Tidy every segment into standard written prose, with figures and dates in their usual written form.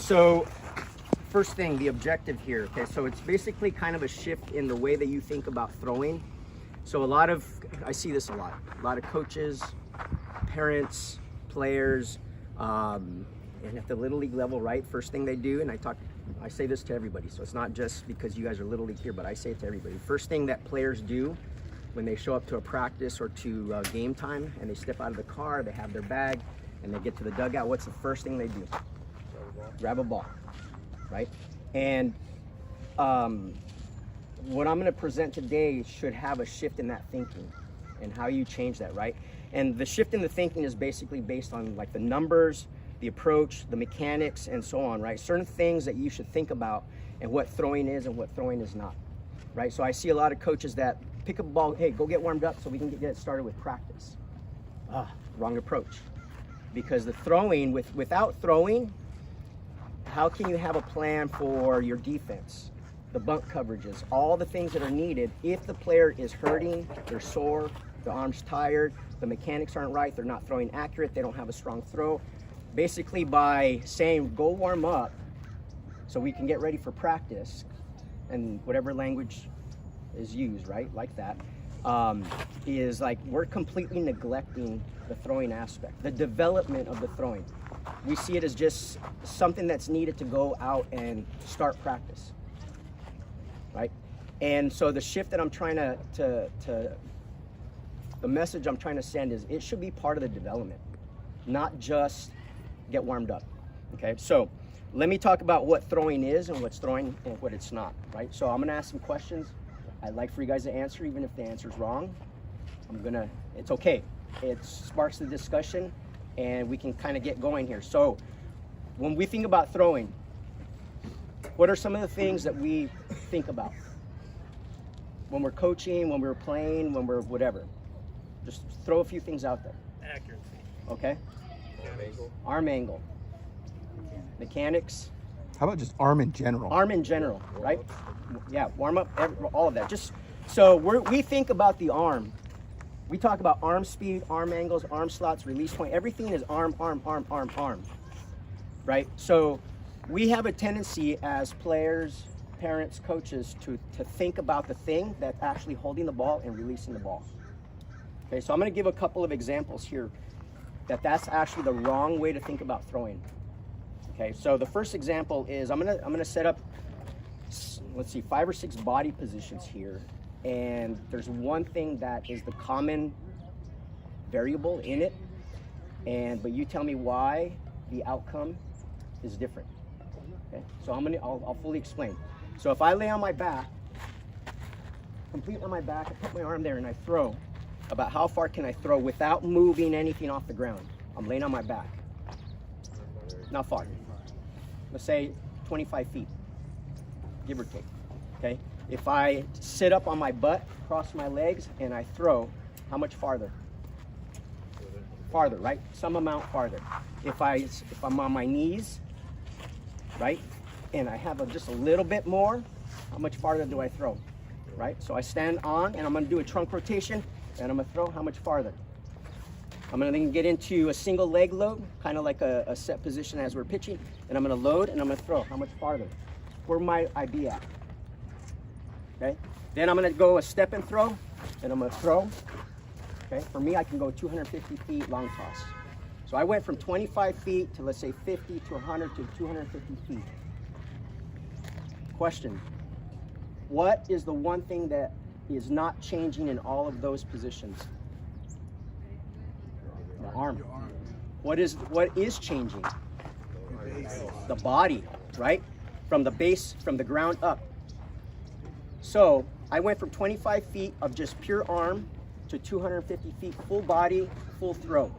So first thing, the objective here, okay? So it's basically kind of a shift in the way that you think about throwing. So I see this a lot of coaches, parents, players, and at the Little League level, right? First thing they do, and I say this to everybody, so it's not just because you guys are Little League here, but I say it to everybody. First thing that players do when they show up to a practice or to game time and they step out of the car, they have their bag, and they get to the dugout, what's the first thing they do? Grab a ball, right? And what I'm going to present today should have a shift in that thinking and how you change that, right? And the shift in the thinking is basically based on like the numbers, the approach, the mechanics, and so on, right? Certain things that you should think about and what throwing is and what throwing is not, right? So I see a lot of coaches that pick up a ball, hey, go get warmed up so we can get it started with practice. Wrong approach. Because the throwing, without throwing, how can you have a plan for your defense, the bunk coverages, all the things that are needed if the player is hurting, they're sore, the arm's tired, the mechanics aren't right, they're not throwing accurate, they don't have a strong throw. Basically by saying, go warm up so we can get ready for practice, and whatever language is used, right, like that, is like we're completely neglecting the throwing aspect, the development of the throwing. We see it as just something that's needed to go out and start practice, right? And so the shift that I'm trying the message I'm trying to send is it should be part of the development, not just get warmed up, okay? So let me talk about what throwing is and what's throwing and what it's not, right? So I'm gonna ask some questions. I'd like for you guys to answer, even if the answer's wrong. It's okay. It sparks the discussion and we can kind of get going here. So when we think about throwing, what are some of the things that we think about? When we're coaching, when we're playing, when we're whatever. Just throw a few things out there. Accuracy. Okay. Arm angle. Mechanics. How about just arm in general? Arm in general, right? Yeah, warm up, all of that. Just so we think about the arm. We talk about arm speed, arm angles, arm slots, release point. Everything is arm, right? So we have a tendency as players, parents, coaches to think about the thing that's actually holding the ball and releasing the ball. Okay, so I'm going to give a couple of examples here that's actually the wrong way to think about throwing. Okay, so the first example is I'm gonna set up, let's see, 5 or 6 body positions here, and there's one thing that is the common variable in it, but you tell me why the outcome is different. Okay, so I'll fully explain. So if I lay on my back, completely on my back, I put my arm there and I throw. About how far can I throw without moving anything off the ground? I'm laying on my back. Not far. Let's say 25 feet, give or take, okay? If I sit up on my butt, cross my legs, and I throw, how much farther? Farther, right? Some amount farther. If I'm on my knees, right, and I have just a little bit more, how much farther do I throw, right? So I stand on, and I'm gonna do a trunk rotation, and I'm gonna throw how much farther? I'm gonna then get into a single leg load, kind of like a set position as we're pitching, and I'm gonna load and I'm gonna throw. How much farther? Where might I be at? Okay. Then I'm gonna go a step and throw, and I'm gonna throw. Okay. For me, I can go 250 feet long toss. So I went from 25 feet to, let's say, 50 to 100 to 250 feet. Question: what is the one thing that is not changing in all of those positions? The arm. What is changing? The body, right? From the base, from the ground up. So I went from 25 feet of just pure arm to 250 feet full body, full throw.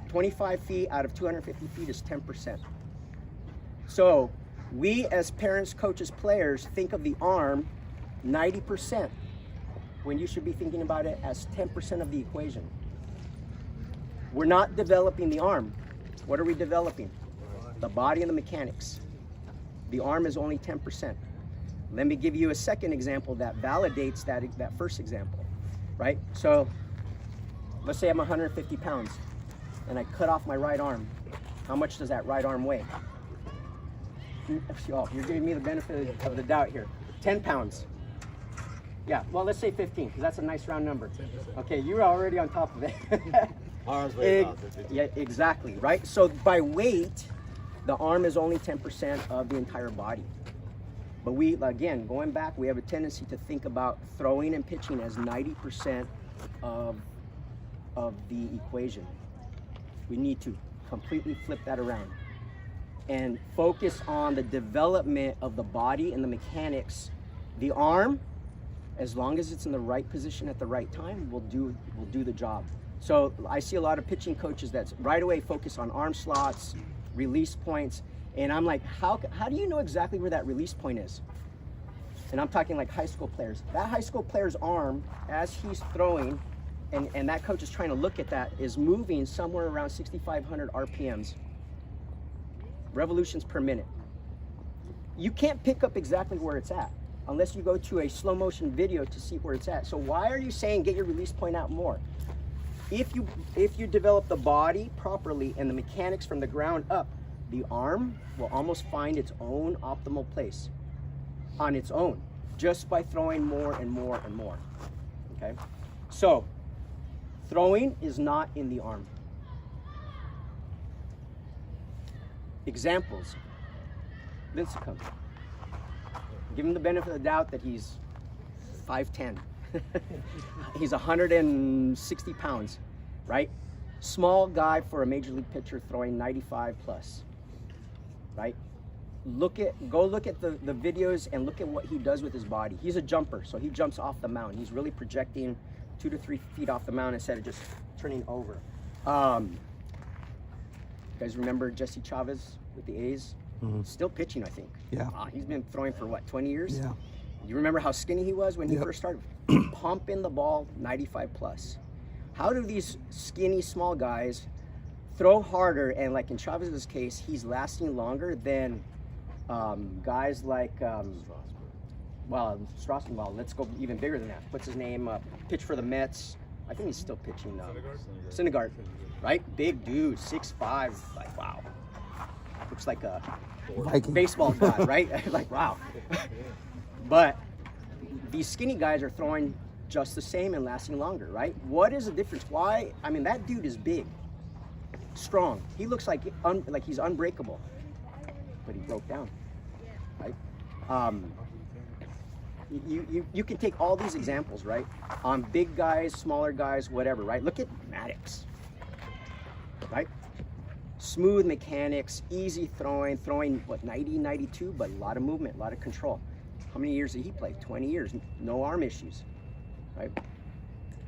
25 feet out of 250 feet is 10%. So we as parents, coaches, players think of the arm 90% when you should be thinking about it as 10% of the equation. We're not developing the arm. What are we developing? The body and the mechanics. The arm is only 10%. Let me give you a second example that validates that first example, right? So let's say I'm 150 pounds and I cut off my right arm. How much does that right arm weigh? Oh, you're giving me the benefit of the doubt here. 10 pounds. Yeah, well, let's say 15, because that's a nice round number. Okay, you're already on top of it. Arms weight about 50. Yeah, exactly, right? So by weight, the arm is only 10% of the entire body. But we, again, going back, we have a tendency to think about throwing and pitching as 90% of the equation. We need to completely flip that around and focus on the development of the body and the mechanics. The arm, as long as it's in the right position at the right time, will do the job. So I see a lot of pitching coaches that's right away focus on arm slots, release points, and I'm like, how do you know exactly where that release point is? And I'm talking like high school players. That high school player's arm, as he's throwing, and that coach is trying to look at that, is moving somewhere around 6,500 RPMs, revolutions per minute. You can't pick up exactly where it's at unless you go to a slow motion video to see where it's at. So why are you saying get your release point out more? If you develop the body properly and the mechanics from the ground up, the arm will almost find its own optimal place on its own, just by throwing more and more and more, okay? So, throwing is not in the arm. Examples, Lincecum. Give him the benefit of the doubt that he's 5'10". He's 160 pounds, right? Small guy for a major league pitcher throwing 95 plus, right? Go look at the videos and look at what he does with his body. He's a jumper, so he jumps off the mound. He's really projecting 2 to 3 feet off the mound instead of just turning over. You guys remember Jesse Chavez with the A's? Mm-hmm. Still pitching, I think. Yeah. He's been throwing for what, 20 years? Yeah. You remember how skinny he was when he first started? Pumping the ball 95 plus. How do these skinny small guys throw harder, and like in Chavez's case, he's lasting longer than guys like, Strasburg, well, let's go even bigger than that. What's his name? Pitch for the Mets. I think he's still pitching. Syndergaard, right? Big dude, 6'5", like, wow. Looks like a Viking baseball guy, right? Like, wow. But these skinny guys are throwing just the same and lasting longer, right? What is the difference? Why? I mean, that dude is big, strong. He looks like he's unbreakable, but he broke down, right? You can take all these examples, right? On big guys, smaller guys, whatever, right? Look at Maddox, right? Smooth mechanics, easy throwing what, 90, 92, but a lot of movement, a lot of control. How many years did he play? 20 years, no arm issues, right?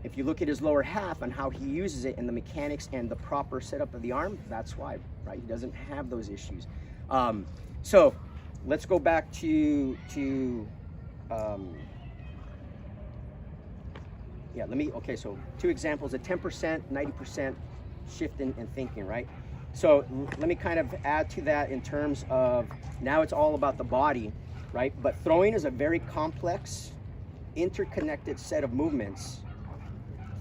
If you look at his lower half and how he uses it and the mechanics and the proper setup of the arm, that's why, right? He doesn't have those issues. So let's go back to so 2 examples, a 10%, 90% shift in thinking, right? So let me kind of add to that in terms of, now it's all about the body, right? But throwing is a very complex, interconnected set of movements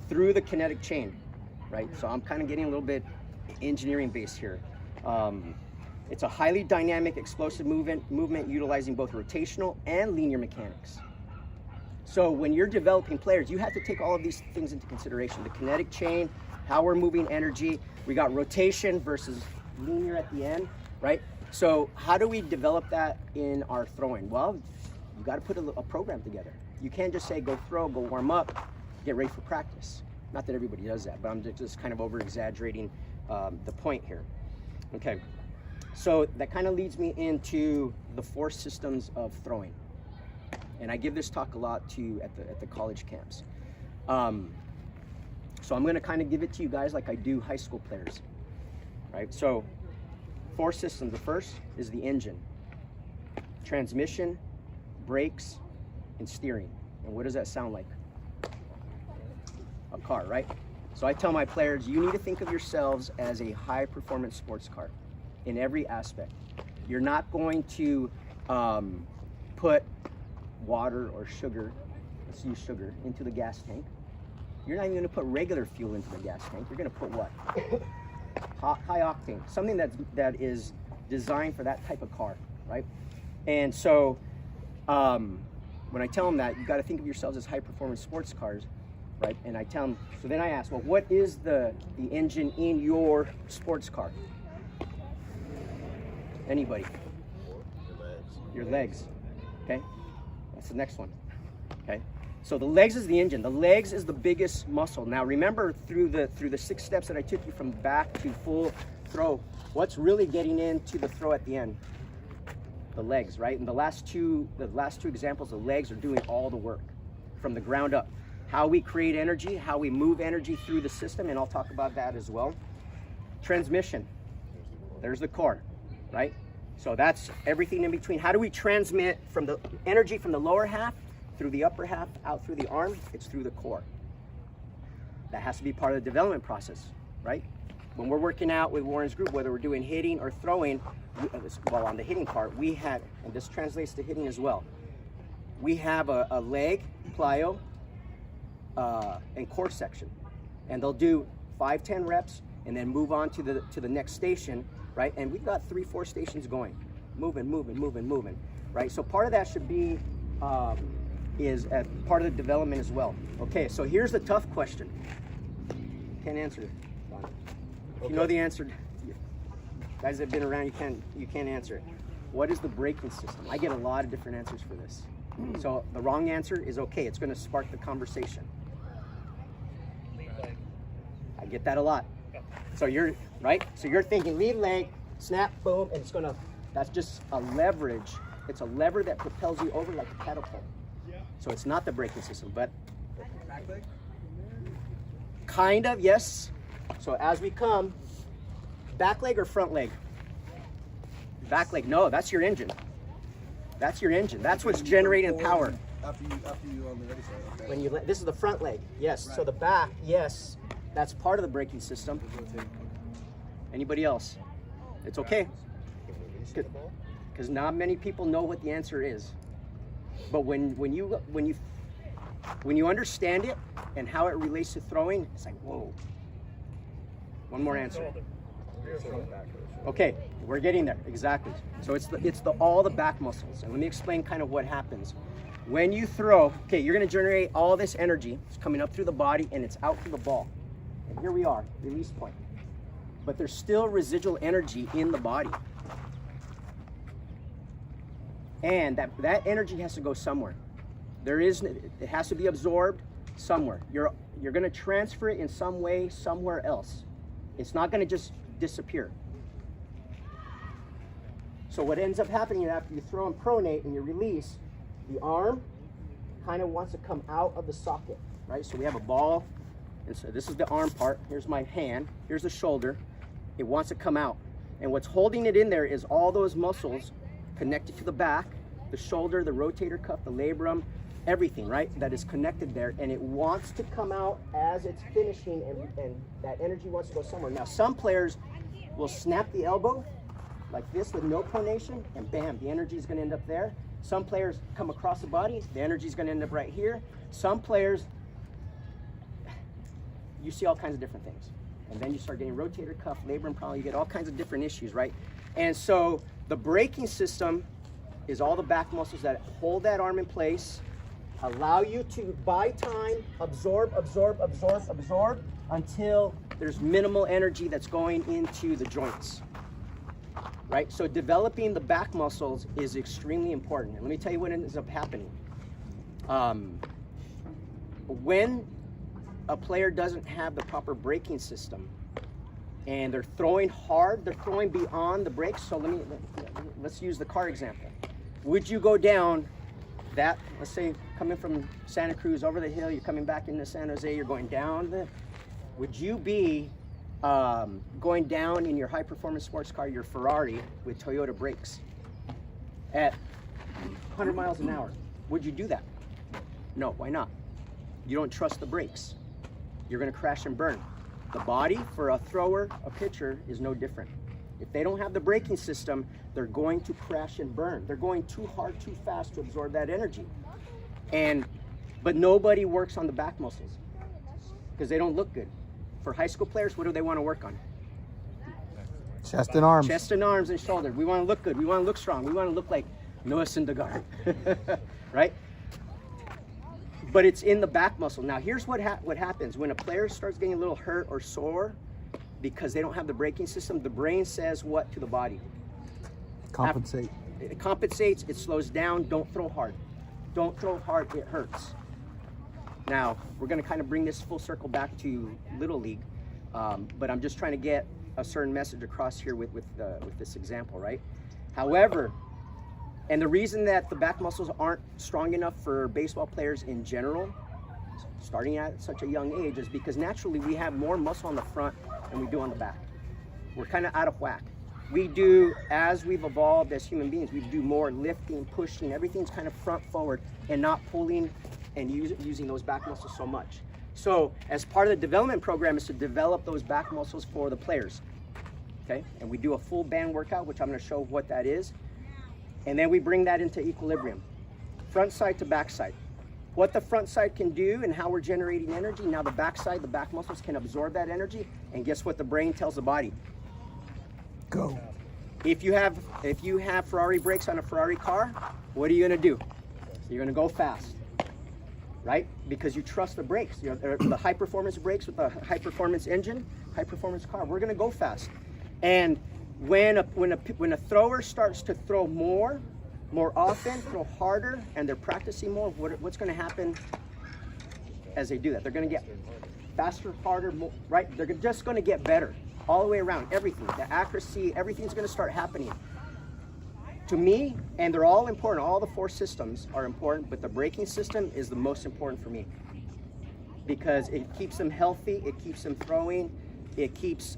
through the kinetic chain, right? So I'm kind of getting a little bit engineering based here. It's a highly dynamic, explosive movement utilizing both rotational and linear mechanics. So when you're developing players, you have to take all of these things into consideration. The kinetic chain, how we're moving energy. We got rotation versus linear at the end, right? So how do we develop that in our throwing? Well, you got to put a program together. You can't just say, go throw, go warm up, get ready for practice. Not that everybody does that, but I'm just kind of over exaggerating the point here. Okay. So that kind of leads me into the 4 systems of throwing. And I give this talk a lot at the college camps. So I'm gonna kind of give it to you guys like I do high school players, right? So 4 systems. The first is the engine, transmission, brakes, and steering. And what does that sound like? A car, right? So I tell my players, you need to think of yourselves as a high performance sports car in every aspect. You're not going to put water or sugar, let's use sugar, into the gas tank. You're not even going to put regular fuel into the gas tank. You're going to put what? High octane, something that is designed for that type of car. right? And so when I tell them that, you got to think of yourselves as high-performance sports cars, right? And I tell them, so then I ask, well, what is the engine in your sports car? Anybody? Your legs. Okay, that's the next one. Okay, so the legs is the engine. The legs is the biggest muscle. Now remember, through the 6 steps that I took you from back to full throw, what's really getting into the throw at the end? The legs, right? And the last two examples, the legs are doing all the work from the ground up. How we create energy, how we move energy through the system, and I'll talk about that as well. Transmission, there's the core, right? So that's everything in between. How do we transmit from the energy from the lower half through the upper half, out through the arm? It's through the core. That has to be part of the development process, right? When we're working out with Warren's group, whether we're doing hitting or throwing, well, on the hitting part, we have, and this translates to hitting as well, we have a leg, plyo, and core section. And they'll do 5-10 reps and then move on to the next station, right? And we've got 3-4 stations going, moving, right? So part of that should be, is part of the development as well. Okay, so here's the tough question. Can't answer it. If you know the answer, guys that have been around, you can't answer it. What is the braking system? I get a lot of different answers for this. So the wrong answer is okay. It's going to spark the conversation. I get that a lot. So you're right. So you're thinking lead leg, snap, boom, and that's just a leverage. It's a lever that propels you over like a catapult. So it's not the braking system, but kind of, yes. So as we come, back leg or front leg? Back leg, no, that's your engine. That's your engine. That's what's generating power. After you on the ready side. Okay. This is the front leg, yes. Right. So the back, yes, that's part of the braking system. Anybody else? It's okay. Because not many people know what the answer is. But when you understand it and how it relates to throwing, it's like, whoa. One more answer. Okay, we're getting there, exactly. So it's all the back muscles. And let me explain kind of what happens. When you throw, okay, you're gonna generate all this energy. It's coming up through the body and it's out through the ball. And here we are, release point. But there's still residual energy in the body. And that energy has to go somewhere. It has to be absorbed somewhere. You're gonna transfer it in some way somewhere else. It's not gonna just disappear. So what ends up happening after you throw and pronate and you release, the arm kind of wants to come out of the socket, right? So we have a ball, and so this is the arm part. Here's my hand, here's the shoulder. It wants to come out. And what's holding it in there is all those muscles connected to the back, the shoulder, the rotator cuff, the labrum, everything, right? That is connected there, and it wants to come out as it's finishing, and that energy wants to go somewhere. Now, some players will snap the elbow like this with no pronation, and bam, the energy is going to end up there. Some players come across the body, the energy is going to end up right here. Some players, you see all kinds of different things. And then you start getting rotator cuff, labrum problem, you get all kinds of different issues, right? And so the braking system is all the back muscles that hold that arm in place, allow you to buy time, absorb until there's minimal energy that's going into the joints, right? So developing the back muscles is extremely important. And let me tell you what ends up happening. When a player doesn't have the proper braking system and they're throwing hard, they're throwing beyond the brakes. So let's use the car example. Would you go down that, let's say coming from Santa Cruz over the hill, you're coming back into San Jose, you're going down would you be going down in your high performance sports car, your Ferrari with Toyota brakes at 100 miles an hour? Would you do that? No, why not? You don't trust the brakes. You're gonna crash and burn. The body for a thrower, a pitcher, is no different. If they don't have the braking system, they're going to crash and burn. They're going too hard, too fast to absorb that energy. But nobody works on the back muscles because they don't look good. For high school players, what do they want to work on? Chest and arms. Chest and arms and shoulders. We want to look good. We want to look strong. We want to look like Noah Syndergaard, right? But it's in the back muscle. Now, here's what happens when a player starts getting a little hurt or sore because they don't have the braking system. The brain says what to the body? Compensate. It compensates. It slows down. Don't throw hard. Don't throw hard. It hurts. Now, we're going to kind of bring this full circle back to Little League, but I'm just trying to get a certain message across here with this example, right? However, and the reason that the back muscles aren't strong enough for baseball players in general, starting at such a young age, is because naturally we have more muscle on the front than we do on the back. We're kind of out of whack. We do, as we've evolved as human beings, we do more lifting, pushing, everything's kind of front forward and not pulling and using those back muscles so much. So as part of the development program is to develop those back muscles for the players, okay? And we do a full band workout, which I'm gonna show what that is. And then we bring that into equilibrium, front side to back side. What the front side can do and how we're generating energy, now the back side, the back muscles can absorb that energy, and guess what the brain tells the body? Go. If you have Ferrari brakes on a Ferrari car, what are you gonna do? You're gonna go fast, right? Because you trust the brakes. You know, the high performance brakes with a high performance engine, high performance car, we're gonna go fast. And when a thrower starts to throw more often, throw harder, and they're practicing more, what's gonna happen as they do that? They're gonna get faster, harder, more, right? They're just gonna get better all the way around, everything. The accuracy, everything's gonna start happening. To me, and they're all important, all the four systems are important, but the braking system is the most important for me because it keeps them healthy, it keeps them throwing, it keeps,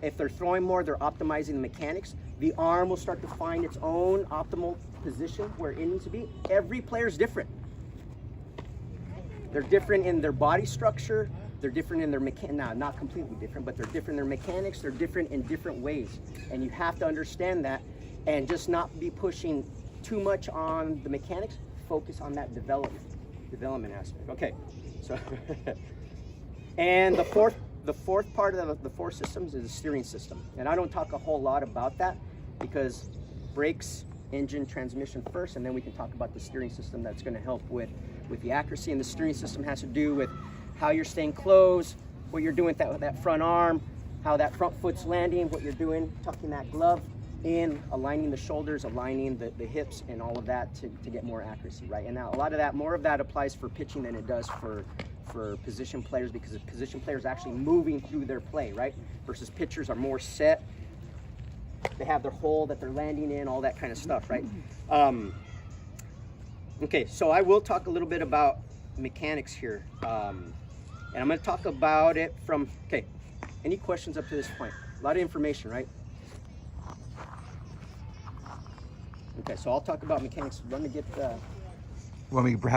if they're throwing more, they're optimizing the mechanics. The arm will start to find its own optimal position where it needs to be. Every player's different. They're different in their body structure, they're different in their not completely different, but they're different in their mechanics, they're different in different ways. And you have to understand that and just not be pushing too much on the mechanics, focus on that development aspect. Okay, so, and the fourth part of the four systems is the steering system. And I don't talk a whole lot about that because brakes, engine, transmission first, and then we can talk about the steering system that's gonna help with the accuracy. And the steering system has to do with how you're staying close, what you're doing with that front arm, how that front foot's landing, what you're doing, tucking that glove in, aligning the shoulders, aligning the hips, and all of that to get more accuracy, right? And now a lot of that, more of that applies for pitching than it does for position players because the position players are actually moving through their play, right? Versus pitchers are more set. They have their hole that they're landing in, all that kind of stuff, right? Okay, so I will talk a little bit about mechanics here. And I'm gonna talk about it from, okay, any questions up to this point? A lot of information, right? Okay, so I'll talk about mechanics. Let me get Want me to